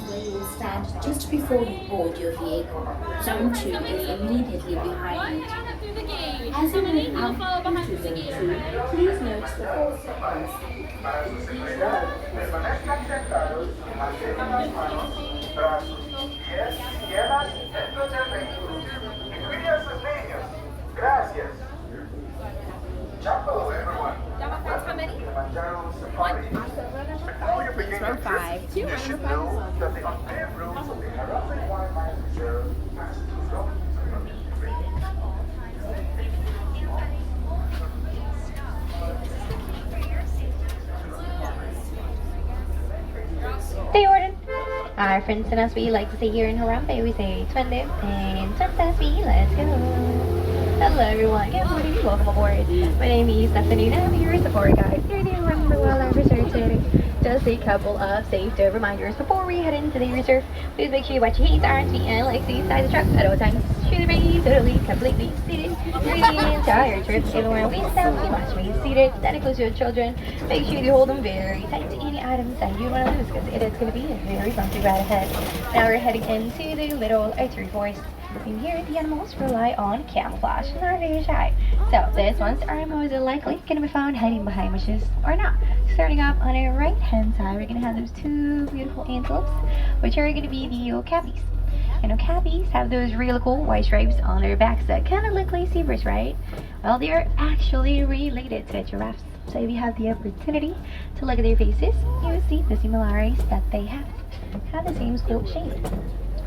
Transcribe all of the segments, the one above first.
Please stand just before you board your vehicle. Zone 2 is immediately behind it. As you move out into Zone 2, please note the four seconds. Permanezcan sentados, mantengan las manos, brazos, pies, piernas dentro del vehículo. Y cuiden a sus niños. Gracias. Hello, everyone. Welcome to Kilimanjaro Safaris. Before you begin your trip, you should know that the unpaved roads of the Giraffes Wildlife Reserve pass through zones of green. Hey Jordan! Our friends and us, we like to say here in Harambe, we say Twende and Fantasy, let's go! Hello everyone, good morning, welcome aboard. My name is Stephanie and I'm your support guide. Here to run the wildlife reserve today. Just a couple of safety reminders before we head into the reserve. Please make sure you watch your hands, arms, feet, and legs inside the truck at all times. Shoot the reins, totally, completely seated. Through the entire trip, everywhere we stand, we must be seated. That includes your children. Make sure you hold them very tight to any items that you want to lose because it is going to be a very bumpy ride ahead. Now we're heading into the little archery forest. And here the animals rely on camouflage, not very shy. So these ones are most likely going to be found hiding behind bushes or not. Starting off on our right hand side, we're going to have those two beautiful antelopes, which are going to be the okapis. And okapis have those really cool white stripes on their backs that kind of look like zebras, right? Well, they are actually related to giraffes. So if you have the opportunity to look at their faces, you will see the similarities that they have the same skull shape.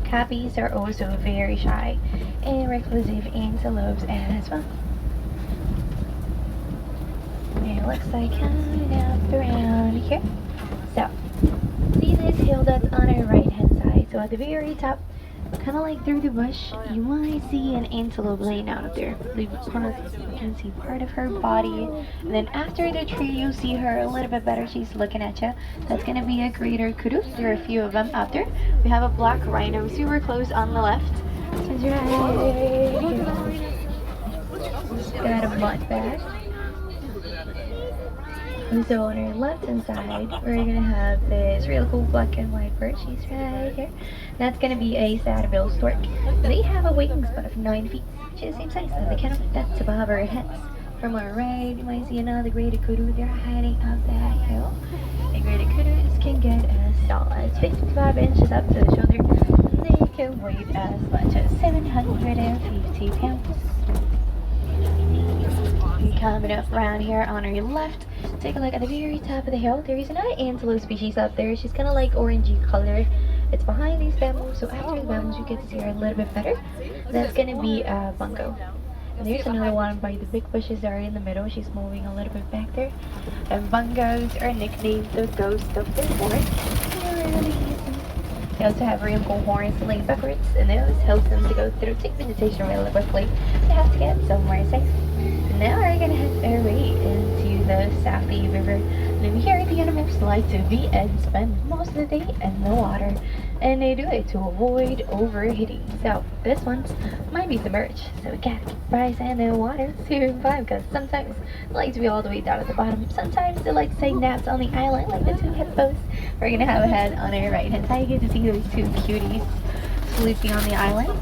Okapis are also very shy and reclusive antelopes as well. It looks like coming up around here. So, see this hill that's on our right hand side. So at the very top, kind of like through the bush, you might see an antelope laying out up there. You can see part of her body. And then after the tree, you'll see her a little bit better. She's looking at you. That's going to be a greater kudu. There are a few of them out there. We have a black rhino super close on the left. Got a mud bag. And so on our left hand side, we're going to have this real cool black and white bird. She's right here. That's going to be a saddle-billed stork. They have a wingspan of 9 feet, which is the same size as the canopy that's above our heads. From our right, you might see another greater kudu. They're hiding up that hill. And greater kudus can get as tall as 55 inches up to the shoulder. And they can weigh as much as 750 pounds. Coming up around here on our left, take a look at the very top of the hill. There is another antelope species up there. She's kind of like orangey color. It's behind these bamboos, so after the bamboos you get to see her a little bit better. That's going to be a bungo. And there's another one by the big bushes that are in the middle. She's moving a little bit back there. And bungos are nicknamed the ghost of the forest. They're really easy. They also have real cool horns laid backwards, and those help them to go through thick vegetation really quickly. They have to get somewhere safe. Now we're gonna head our way into the Safi River. And here the animals like to be and spend most of the day in the water. And they do it to avoid overheating. So this one's might be submerged. So we gotta keep rising in the water to survive because sometimes they like to be all the way down at the bottom. Sometimes they like to take naps on the island like the two hippos. We're gonna have a head on our right hand side. You get to see those two cuties sleeping on the island.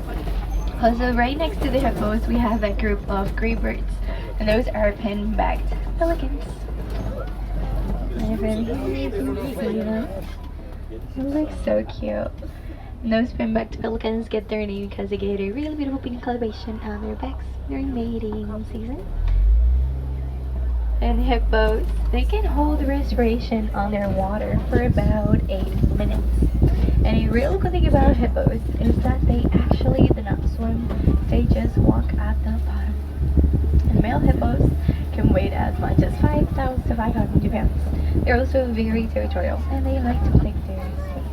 Also right next to the hippos we have a group of gray birds. And those are pin-backed pelicans. And from here you can see them. It looks so cute. And those pin-backed pelicans get their name because they get a really beautiful pink coloration on their backs during mating season. And hippos, they can hold respiration on their water for about 8 minutes. And a real good thing about hippos is that they actually do not swim, they just walk at the bottom. And male hippos can weigh as much as 5,000 to 500 pounds. They're also very territorial and they like to play very safe.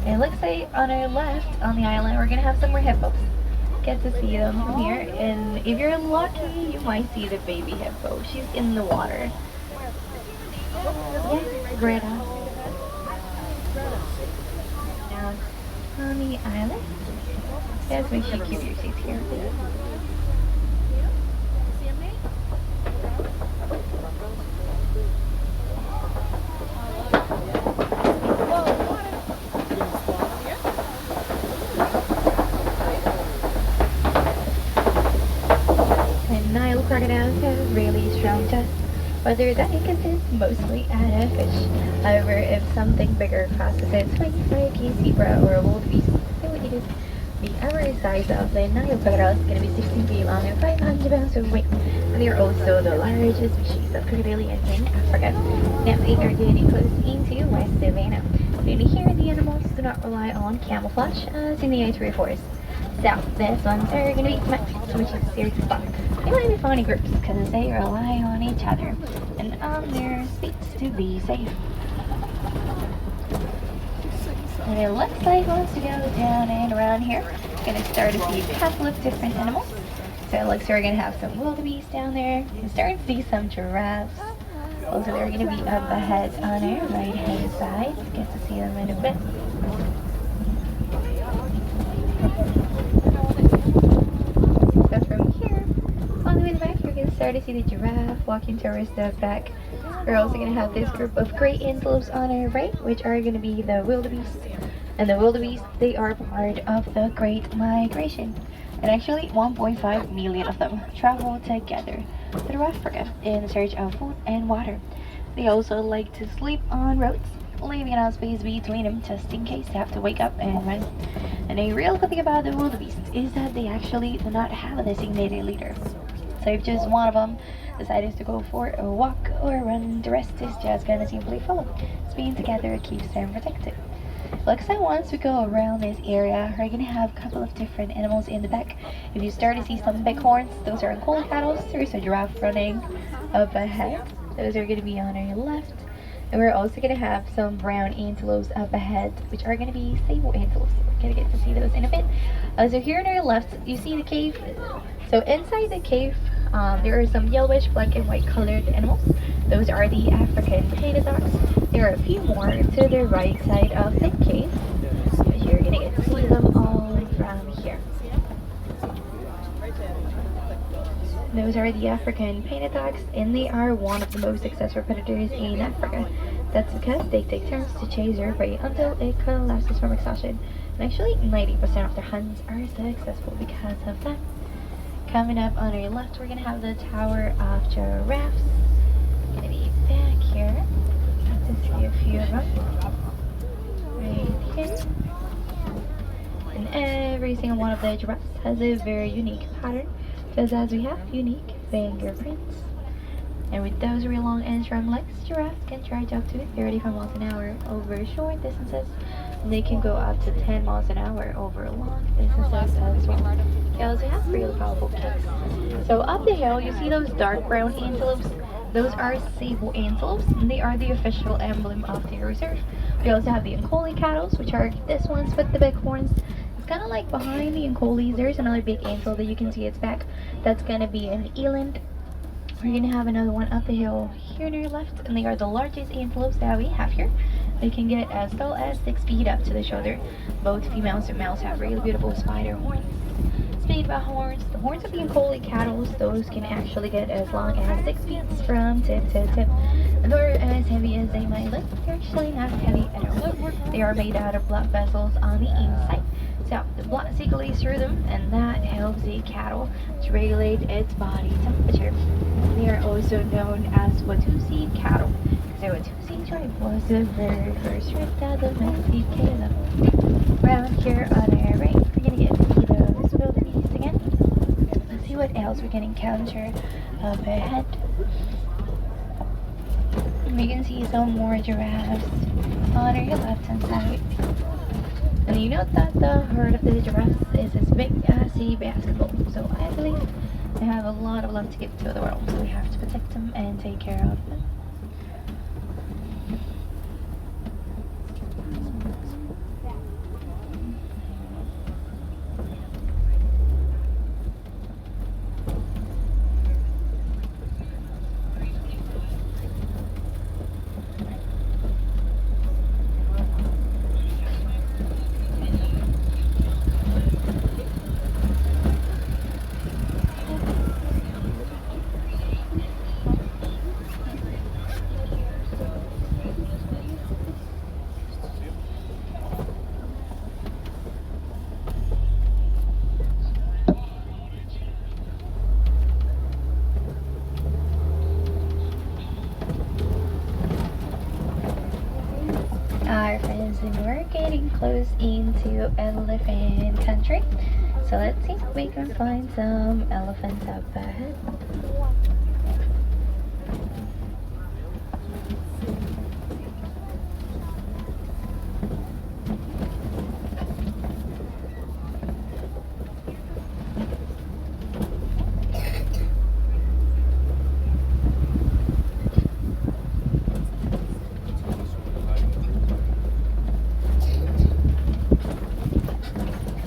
It looks like on our left on the island we're gonna have some more hippos. Get to see them from here, and if you're lucky you might see the baby hippo. She's in the water. Yeah, Greta. Now on the island, just make sure you keep your seats here. crocodiles have really strong tusks, but their diet consists mostly out of fish. However, if something bigger crosses its way, like a zebra or a wildebeest, they would eat it. The average size of the Nile crocodile is going to be 16 feet long and 500 pounds of weight. And they are also the largest species of crocodile in Africa. Now they are getting close into West Savannah. And here the animals do not rely on camouflage as in the ivory forest. So these ones are going to be matched, which is serious spot. They might be funny groups because they rely on each other and on their speeds to be safe. And it looks like once you go down and around here, you're going to start to see a couple of different animals. So it looks like we're going to have some wildebeest down there. You're starting to see some giraffes. Also, they're going to be up ahead on our right hand side. Get to see them in a bit. So from here, all the way in the back, you're going to start to see the giraffe walking towards the back. We're also going to have this group of great antelopes on our right, which are going to be the wildebeest. And the wildebeest, they are part of the Great Migration. And actually, 1.5 million of them travel together through Africa in search of food and water. They also like to sleep on roads, leaving enough space between them just in case they have to wake up and run. And a real good thing about the wildebeest is that they actually do not have a designated leader. So if just one of them decides to go for a walk or run, the rest is just gonna simply follow. So being together keeps them protected. Looks like once we go around this area, we're gonna have a couple of different animals in the back. If you start to see some bighorns, those are coal cattle. There's a giraffe running up ahead. Those are gonna be on our left. And we're also gonna have some brown antelopes up ahead, which are gonna be sable antelopes. We're gonna get to see those in a bit. So here on our left, you see the cave. So inside the cave, there are some yellowish, black and white colored animals. Those are the African painted dogs. There are a few more to the right side of the cave. So you're gonna get to see them all from here. Those are the African painted dogs, and they are one of the most successful predators in Africa. That's because they take turns to chase their prey until it collapses from exhaustion. And actually, 90% of their hunts are successful because of that. Coming up on our left, we're gonna have the Tower of Giraffes. Gonna be back here. To see a few of them. Right here. And every single one of the giraffes has a very unique pattern, just as we have unique fingerprints. And with those really long and strong legs, giraffes can charge up to 35 miles an hour over short distances. And they can go up to 10 miles an hour over long distances as well. They also have really powerful kicks. So up the hill, you see those dark brown antelopes. Those are sable antelopes, and they are the official emblem of the reserve. We also have the Ankole cattle, which are this ones with the big horns. It's kind of like behind the Ankoles, there's another big antelope that you can see its back. That's going to be an eland. We're going to have another one up the hill here near your left, and they are the largest antelopes that we have here. They can get as tall as 6 feet up to the shoulder. Both females and males have really beautiful spider horns. Speaking about horns, the horns of the Ankole cattle, those can actually get as long as 6 feet from tip to tip. And they're as heavy as they might look. They're actually not heavy at all. They are made out of blood vessels on the inside. So the blood circulates through them, and that helps the cattle to regulate its body temperature. They are also known as Watusi cattle. So Watusi tribe was the very first tribe that domesticated them. Around here on our right, we're gonna get to see those wildebeest again. Let's see what else we can encounter up ahead. We can see some more giraffes on our left hand side. And you note that the herd of the giraffes is as big as a basketball. So I believe they have a lot of love to give to the world. So we have to protect them and take care of them. close into elephant country. So let's see if we can find some elephants up ahead.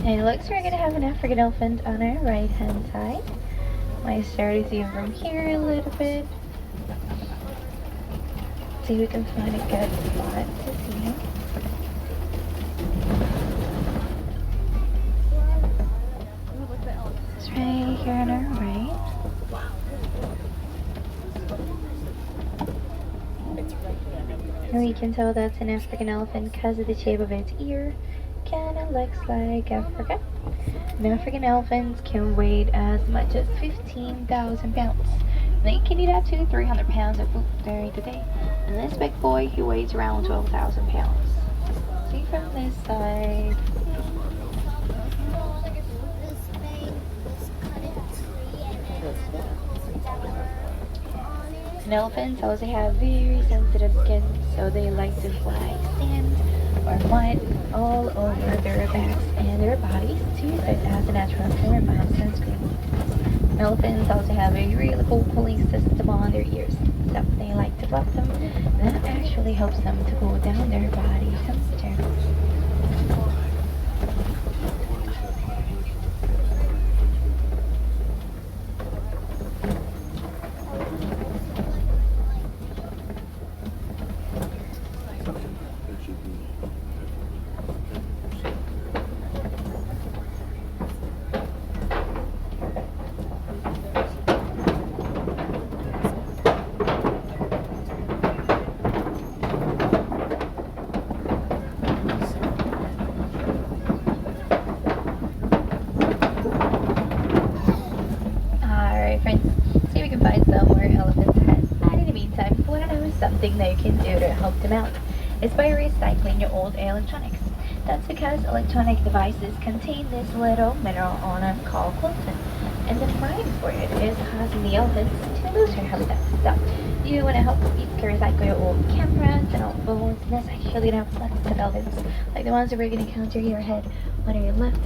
And it looks we're gonna have an African elephant on our right hand side. Might start to see him from here a little bit. See if we can find a good spot to see him. It's right here on our right. And we can tell that's an African elephant because of the shape of its ear. Kinda looks like Africa. And African elephants can weigh as much as 15,000 pounds. They can eat up to 300 pounds of food during the day. And this big boy, he weighs around 12,000 pounds. See from this side. And elephants also have very sensitive skin, so they like to fly sand or mud all over their backs and their bodies to use it as a natural form of sunscreen. Elephants also have a really cool cooling system on their ears, so they like to flap them. That actually helps them to cool down their body temperature. Something that you can do to help them out is by recycling your old electronics. That's because electronic devices contain this little mineral on them called coltan, and the price for it is causing the elephants to lose their habitat. So you want to help you can recycle your old cameras and old phones, and that's actually going to help lots of elephants, like the ones that we're going to encounter here ahead on your left,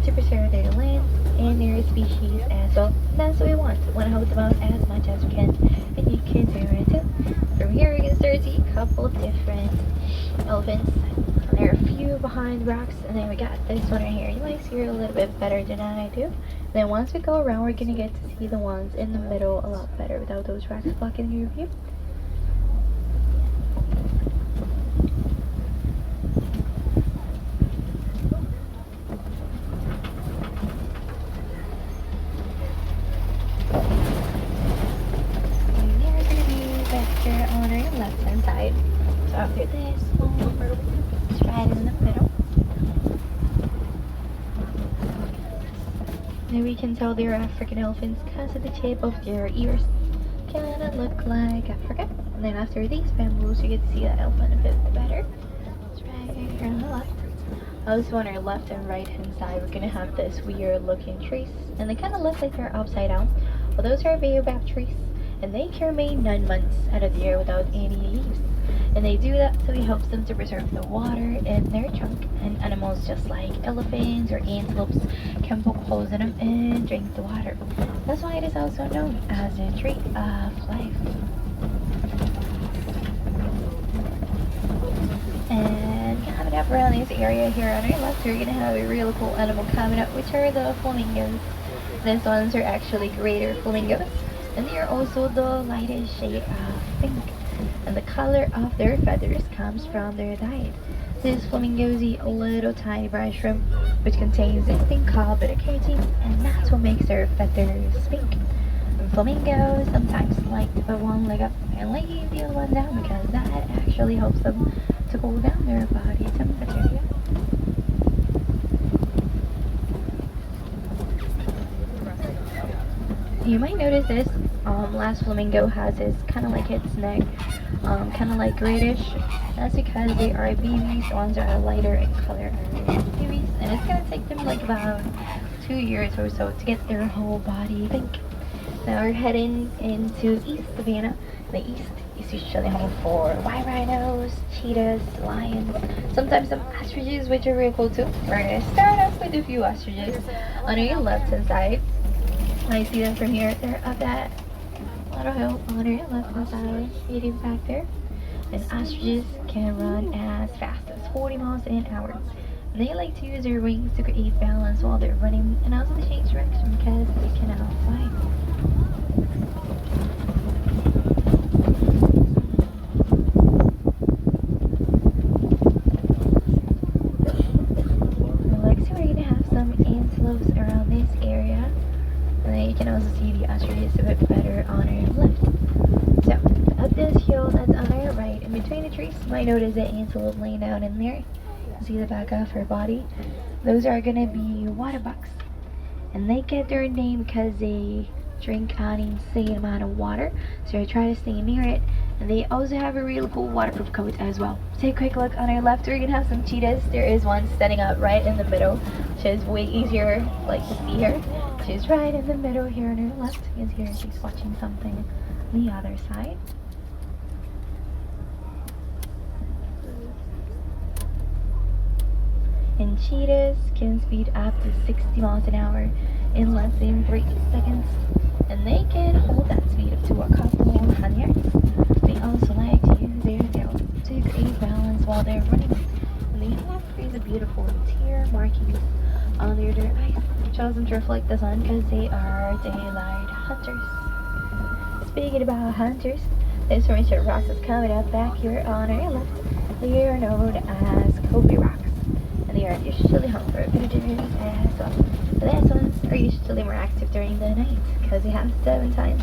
to preserve their lands and their species as well. That's what we want. We want to help them out as much as we can, and you can do it too. From here we can start to see a couple of different elephants. There are a few behind rocks, and then we got this one right here. You might see her a little bit better than I do. And then once we go around, we're gonna get to see the ones in the middle a lot better without those rocks blocking your view. On our left hand side. So after this one, it's right in the middle. Now we can tell they're African elephants because of the shape of their ears. Kinda look like Africa. And then after these bamboos, you get to see that elephant a bit better. It's right here on the left. Also on our left and right hand side, we're gonna have this weird looking trees. And they kinda look like they're upside down. Well, those are baobab trees. And they can remain 9 months out of the year without any leaves. And they do that so it helps them to preserve the water in their trunk. And animals just like elephants or antelopes can poke holes in them and drink the water. That's why it is also known as a tree of life. And coming up around this area here on our left, we're going to have a really cool animal coming up, which are the flamingos. These ones are actually greater flamingos. And they are also the lightest shade of pink. And the color of their feathers comes from their diet. These flamingos eat a little tiny brown shrimp, which contains a thing called beta-carotene, and that's what makes their feathers pink. And flamingos sometimes like to put one leg up and leave the other one down because that actually helps them to cool down their body temperature. You might notice this last flamingo has this kind of like its neck kind of like reddish. That's because they are babies. The ones that are lighter in color are babies, and it's gonna take them like about 2 years or so to get their whole body pink. Now we're heading into East Savannah. The East is usually home for white rhinos, cheetahs, lions, sometimes some ostriches, which are really cool too. We're gonna start off with a few ostriches on your left hand side. I see them from here. They're up that little hill on your left hand side, eating back there. And ostriches can run as fast as 40 miles an hour. They like to use their wings to create balance while they're running, and also to change direction because they cannot fly. Next, we're gonna have some antelopes around this area, and then you can also see the ostriches a bit better on our left. So, up this hill that's on our right, in between the trees, you might notice an antelope laying down in there. See the back of her body. Those are gonna be water bucks, and they get their name because they drink an insane amount of water, so I try to stay near it. And they also have a really cool waterproof coat as well. Take a quick look on our left. We're gonna have some cheetahs. There is one standing up right in the middle, which is way easier like to see her. She's right in the middle here on her left. You can see her, she's watching something on the other side. And cheetahs can speed up to 60 miles an hour in less than 3 seconds. And they can hold that speed up to a couple hundred yards. They also like to use their tails to create balance while they're running. And they have these beautiful tear markings under their eyes, which allows them to reflect the sun because they are daylight hunters. Speaking about hunters, this Richard Ross is coming up back here on our left. They are known as Kobe Rocks. And they are usually home for vegetarians as well. The last ones are usually more active during the night because they have 7 times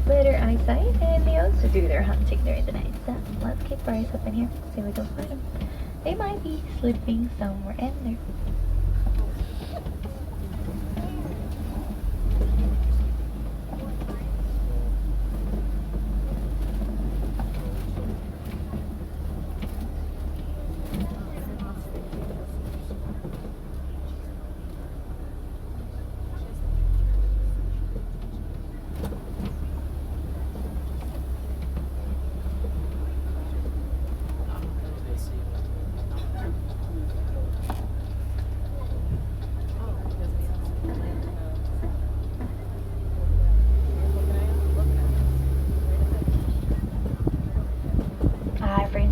better eyesight, and they also do their hunting during the night. So let's keep our eyes open here, see if we can find them. They might be sleeping somewhere in there.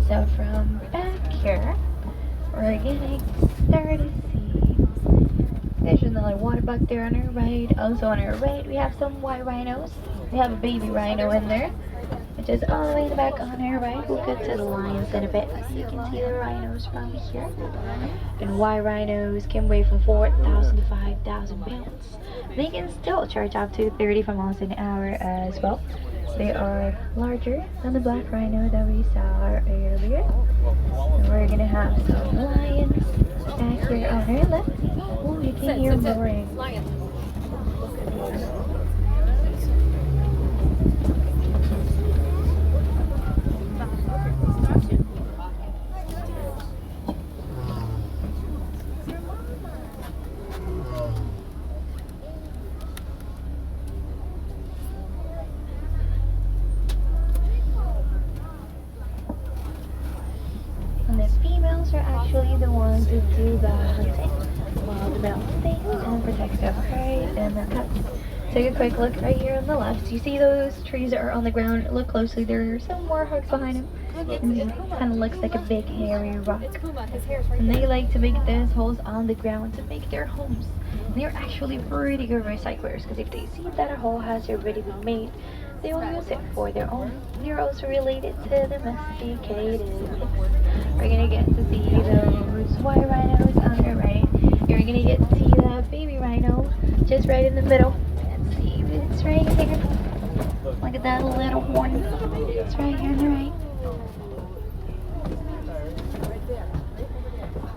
So from back here, we're gonna start to see there's another water buck there on our right. Also on our right, we have some white rhinos. We have a baby rhino in there, which is all the way in the back on our right. We'll get to the lions in a bit. You can see the rhinos from here. And white rhinos can weigh from 4,000 to 5,000 pounds. They can still charge up to 35 miles an hour as well. They are larger than the black rhino that we saw earlier. And we're gonna have some lions back here on our left. Oh, you can hear roaring. Are actually the ones who do the hunting, while the males stay and protect their prey and their cubs. Take a quick look right here on the left. You see those trees that are on the ground? Look closely. There are some more hugs behind them. And it kind of looks like a big hairy rock. And they like to make those holes on the ground to make their homes. And they're actually pretty good recyclers because if they see that a hole has already been made, they will use it for their own. They're also related to domesticated pigs. We're gonna get to see those white rhinos on the right. You're gonna get to see the baby rhino just right in the middle. Let's see, it's right here. Look at that little horn. It's right here on the right.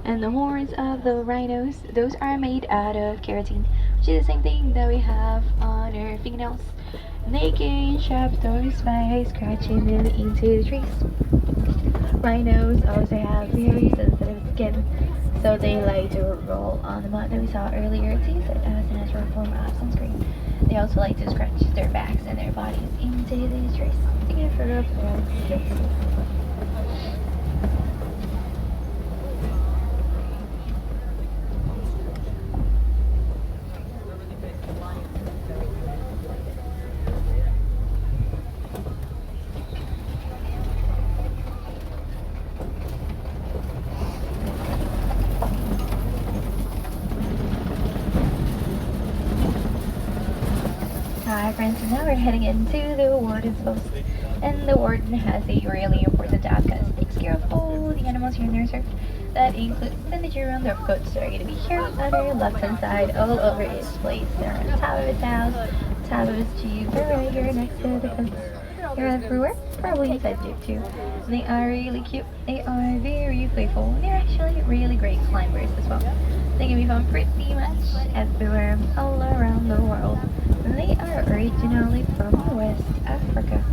And the horns of the rhinos, those are made out of keratin, which is the same thing that we have on our fingernails. They can shove those by scratching them into the trees. Rhinos also have very sensitive skin, so they like to roll on the mud that we saw earlier. It's used as a natural form of sunscreen. They also like to scratch their backs and their bodies into these trees to get rid of old skin. Hi friends, so now we're heading into the warden's post, and the warden has a really important job because it takes care of all the animals here in the reserve. That includes the major round of goats that are going to be here on our left hand side, all over his place. They're on top of his house, top of his jeep, they're right here next to the fence. They're everywhere, probably inside jeep too. They are really cute, they are very playful, they're actually really great climbers as well. They can be found pretty much everywhere, all around the world. They are originally from West Africa.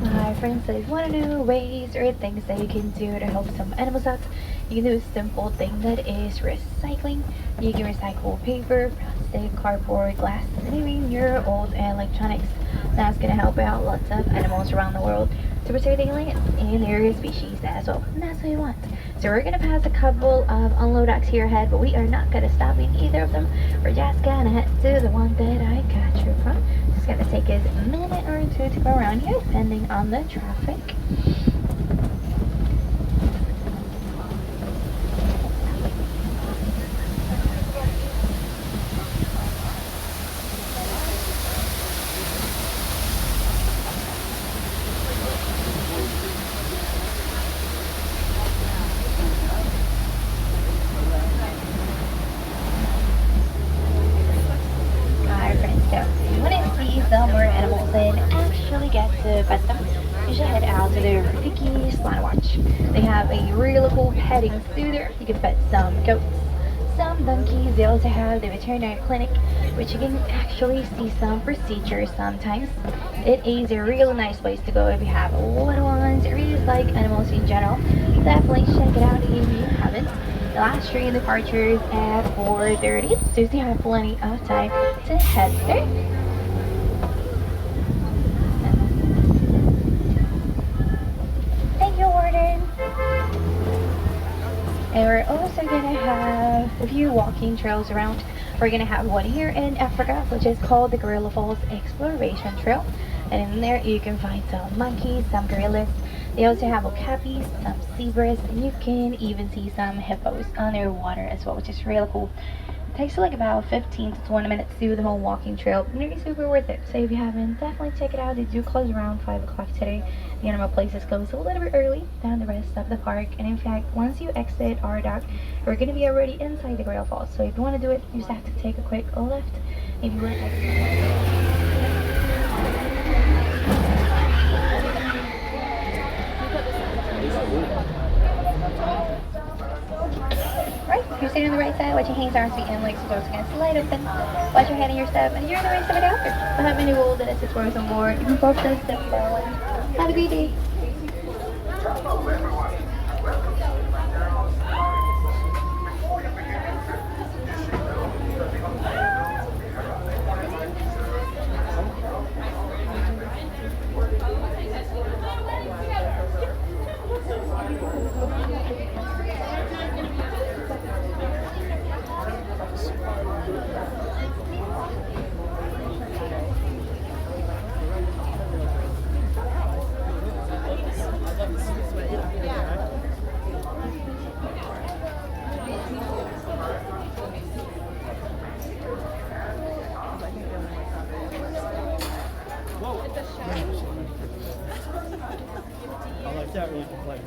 Hi friends, so if you want to know ways or things that you can do to help some animals out, you can do a simple thing that is recycling. You can recycle paper, plastic, cardboard, glass, and even your old electronics. That's going to help out lots of animals around the world to preserve their land and their species as well. And that's what we want. So we're going to pass a couple of unload docks here ahead, but we are not going to stop in either of them. We're just going to head to the one that I got you from. It's going to take us a minute or two to go around here, depending on the traffic. More animals and actually get to pet them, you should head out to their Rafiki Salon Watch. They have a really cool petting zoo there. You can pet some goats, some donkeys. They also have the veterinary clinic, which you can actually see some procedures sometimes. It is a really nice place to go if you have little ones or you just like animals in general. Definitely check it out if you haven't. The last train departure is at 4:30, so you have plenty of time to head there. And we're also going to have a few walking trails around. We're going to have one here in Africa, which is called the Gorilla Falls Exploration Trail. And in there you can find some monkeys, some gorillas. They also have okapis, some zebras, and you can even see some hippos on their water as well, which is really cool. It takes like about 15 to 20 minutes to do the whole walking trail, and it's super worth it. So if you haven't, definitely check it out. They do close around 5 o'clock today. The animal places close a little bit early than the rest of the park, and in fact, once you exit our dock, we're going to be already inside the Gorilla Falls. So if you want to do it, you just have to take a quick left. If you want Right, if you're sitting on the right side, watch your hands, arms, feet, and legs. The doors are going to slide open. Watch your head and your step, and you're on the right side after. Behind many rules and assist rows on board. You can both step forward. Have a great day. Hello everyone. Welcome to Kilimanjaro Safaris. Before you begin your trip, you should know that the unpaved roads of the Kilimanjaro Wildlife I like that when you can play.